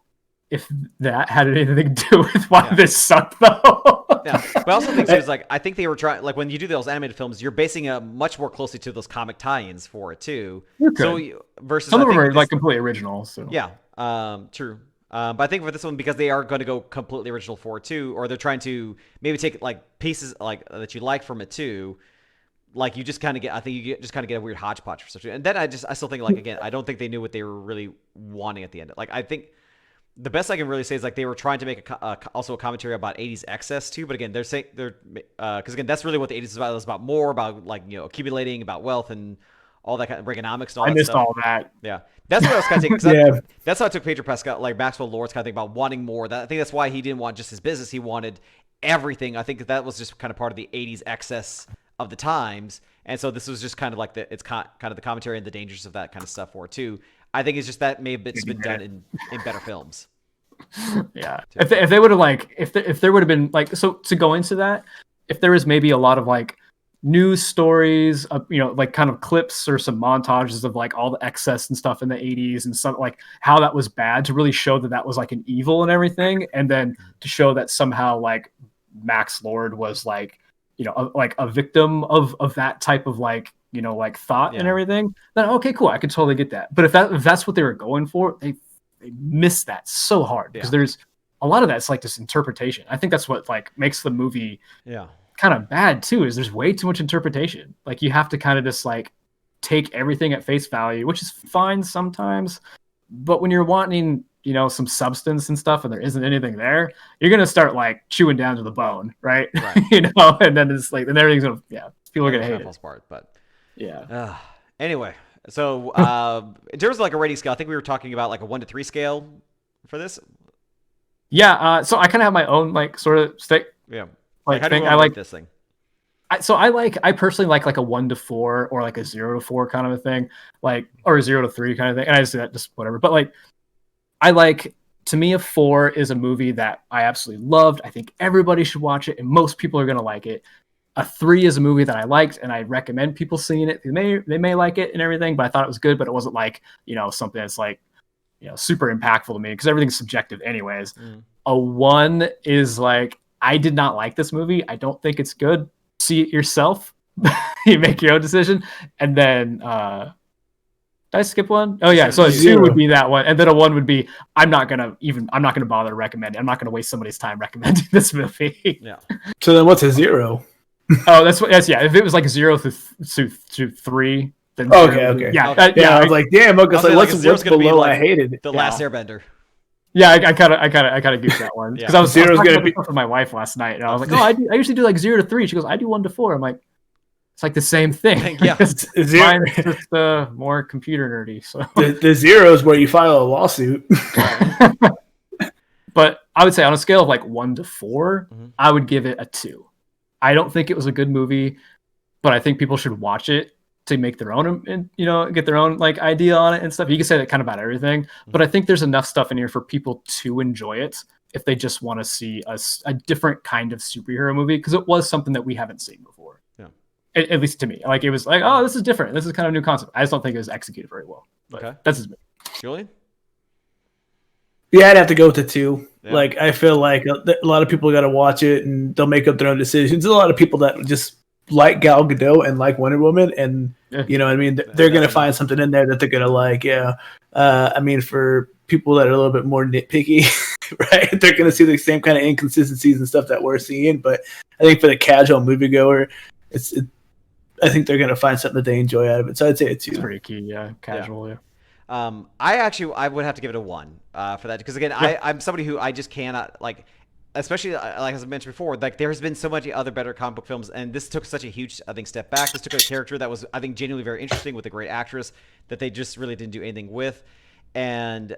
if that had anything to do with why this sucked though. Yeah, but I also think it's like, I think they were trying, like when you do those animated films, you're basing it much more closely to those comic tie-ins for it too. Okay. So versus some of them are like completely original. So yeah. True. But I think for this one, because they are going to go completely original for it too, or they're trying to maybe take like pieces like that you like from it too, like you just kind of get, I think you just kind of get a weird hodgepodge for such. And then I still think, like, again, I don't think they knew what they were really wanting at the end. Like I think the best I can really say is like they were trying to make also a commentary about 80s excess too. But again, they're saying because again, that's really what the 80s is about. It's about more about, like, you know, accumulating, about wealth and all that kind of Reaganomics and all that stuff. I missed all that. Yeah. That's what I was kind of taking. That's how I took Pedro Pascal, like Maxwell Lord's kind of thing about wanting more. I think that's why he didn't want just his business. He wanted everything. I think that was just kind of part of the 80s excess of the times. And so this was just kind of like it's kind of the commentary and the dangers of that kind of stuff for it too. I think it's just that may have been done in better films. Yeah. If they would have, like, if there would have been, like, so to go into that, if there was maybe a lot of like news stories, you know, like kind of clips or some montages of like all the excess and stuff in the 80s and stuff, like how that was bad, to really show that was like an evil and everything, and then to show that somehow like Max Lord was like, you know, like a victim of that type of, like, you know, like thought and everything, then okay, cool, I could totally get that. But if that's what they were going for, they missed that so hard, because there's a lot of that's like this interpretation. I think that's what like makes the movie kind of bad too, is there's way too much interpretation. Like you have to kind of just like take everything at face value, which is fine sometimes, but when you're wanting, you know, some substance and stuff and there isn't anything there, you're gonna start like chewing down to the bone, right? You know, and then it's like, then everything's gonna people are gonna hate it. Part, but yeah. Anyway, so in terms of like a rating scale, I think we were talking about like a 1 to 3 scale for this. Yeah, so I kind of have my own like sort of stick. Yeah. Like how do you I like this thing? I personally like a 1 to 4 or like a 0 to 4 kind of a thing, like, or a 0 to 3 kind of thing. And I just do that, just whatever. But like, I like, to me, a 4 is a movie that I absolutely loved. I think everybody should watch it, and most people are gonna like it. A 3 is a movie that I liked, and I recommend people seeing it. They may like it and everything, but I thought it was good, but it wasn't like, you know, something that's like, you know, super impactful to me, because everything's subjective anyways. A 1 is like, I did not like this movie. I don't think it's good. See it yourself. you make your own decision, and then did I skip one? Oh yeah, so a 2 0. would be that one, and then a 1 would be I'm not gonna bother recommending. I'm not gonna waste somebody's time recommending this movie. Yeah. So then what's a 0? Oh, that's yeah. If it was like 0 through 3, then Okay, 0 okay. yeah, Okay. Yeah, I was like, damn. I was like, what's zero's gonna be below? like I hated The Last Airbender. yeah. I kind of goofed that one because Yeah. I was Zero's talking gonna about be- this with my wife last night, and I was like, oh, I usually do like 0 to 3. She goes, I do 1 to 4. I'm like, it's like the same thing. Yeah. Zero. Mine's just more computer nerdy. So, The 0 is where you file a lawsuit. but I would say on a scale of like 1 to 4, Mhm. I would give it a 2. I don't think it was a good movie, but I think people should watch it to make their own, and get their own like idea on it and stuff. You can say that kind of about everything, but I think there's enough stuff in here for people to enjoy it if they just want to see a different kind of superhero movie, because it was something that we haven't seen before. Yeah. At least to me, like it was like, oh, this is different. This is kind of a new concept. I just don't think it was executed very well. But Okay. that's just me. Julian? Yeah, I'd have to go with the 2. Yeah. Like, I feel like a lot of people got to watch it and they'll make up their own decisions. There's a lot of people that just like Gal Gadot and like Wonder Woman, and you know what I mean? They're going to find something in there that they're going to like. Yeah. I mean, for people that are a little bit more nitpicky, right? They're going to see the same kind of inconsistencies and stuff that we're seeing. But I think for the casual moviegoer, I think they're going to find something that they enjoy out of it. So I'd say it's 2. It's pretty key, yeah. Casual, yeah. I would have to give it a 1 for that, because again, I'm somebody who I just cannot like, especially like as I mentioned before, like there has been so many other better comic book films, and this took such a huge, I think, step back. This took a character that was, I think, genuinely very interesting with a great actress that they just really didn't do anything with. And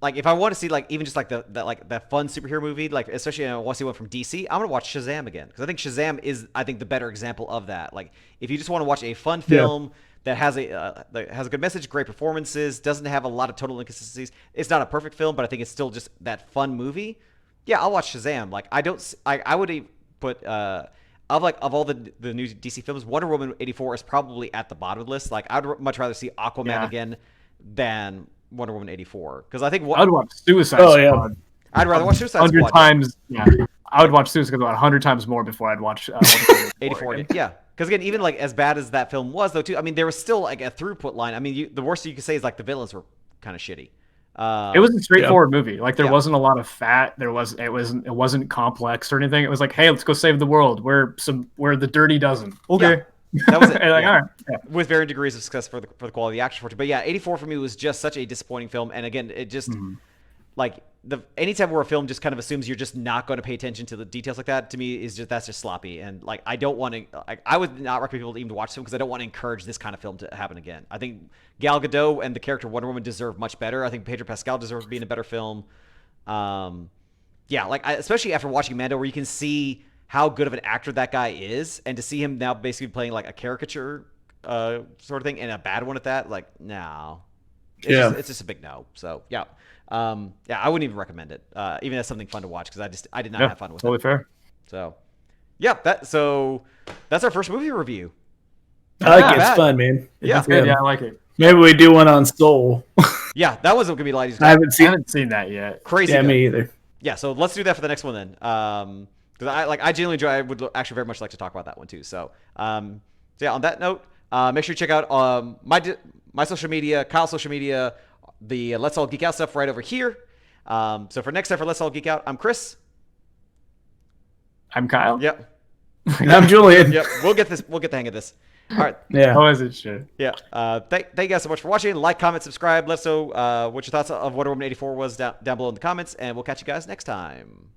like, if I want to see like even just like that fun superhero movie, like especially I want to see one from DC, I'm gonna watch Shazam again, because I think Shazam is, I think, the better example of that. Like, if you just want to watch a fun film that has a good message, great performances, doesn't have a lot of total inconsistencies, it's not a perfect film, but I think it's still just that fun movie. Yeah, I'll watch Shazam. Like, I would put of all the new DC films, Wonder Woman 84 is probably at the bottom of the list. Like, I'd much rather see Aquaman again than Wonder Woman 84, because I think I'd watch Suicide Oh, yeah. Squad I'd rather watch Suicide 100 Squad. times. Yeah, I would watch Suicide Squad 100 times more before I'd watch 84. Yeah, because again, even like as bad as that film was, though, too, I mean, there was still like a throughput line. I mean, the worst you could say is like the villains were kind of shitty. It was a straightforward movie. Like, there Yeah. wasn't a lot of fat. It wasn't complex or anything. It was like, hey, let's go save the world. Where the dirty doesn't. Okay. That was it. And like, Yeah. all right. Yeah. With varying degrees of success for the quality of the action fortune. But yeah, 84 for me was just such a disappointing film. And again, it just like anytime where a film just kind of assumes you're just not going to pay attention to the details like that, to me that's just sloppy. And like, I don't want to, I would not recommend people to even watch them, because I don't want to encourage this kind of film to happen again. I think Gal Gadot and the character Wonder Woman deserve much better. I think Pedro Pascal deserves to be in a better film. Yeah, like especially after watching Mando, where you can see how good of an actor that guy is, and to see him now basically playing like a caricature sort of thing, and a bad one at that, like, no. It's just a big no. So yeah. I wouldn't even recommend it, even as something fun to watch, because I did not have fun with totally it. fair. So yeah, that's our first movie review. I like Not it. It's bad. fun, man. Yeah. That's good. Yeah, I like it. Maybe we do one on Soul. Yeah, that wasn't gonna be light. I haven't I haven't seen that yet. Crazy. Yeah, good. me either. Yeah, so let's do that for the next one then. Because I genuinely enjoy. I would actually very much like to talk about that one too. So yeah, on that note, make sure you check out my social media, Kyle's social media, the Let's All Geek Out stuff right over here. So for next time for Let's All Geek Out, I'm Chris. I'm Kyle. Yep. And I'm Julian. Yep. We'll get the hang of this. All right. Yeah. How is it? Shit. Yeah. Thank you guys so much for watching. Like, comment, subscribe. Let us know what your thoughts of Wonder Woman 84 was down below in the comments, and we'll catch you guys next time.